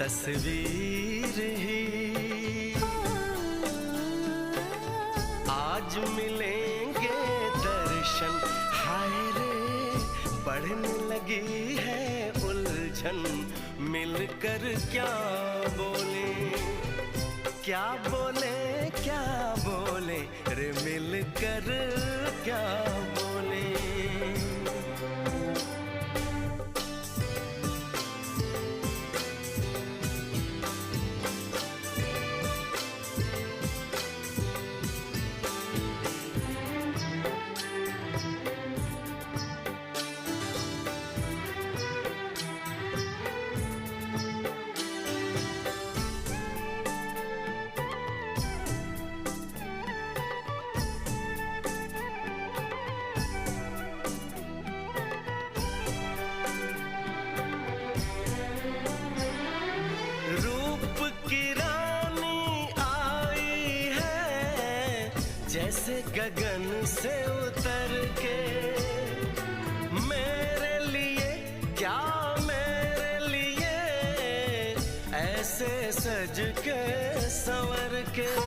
तस्वीर ही। आज मिलेंगे दर्शन, हाय रे बढ़ने लगी है उलझन। मिलकर क्या बोले, क्या बोले, क्या बोले रे, मिलकर क्या बोले। रूप की रानी आई है जैसे गगन से उतर के, मेरे लिए क्या मेरे लिए ऐसे सज के संवर के।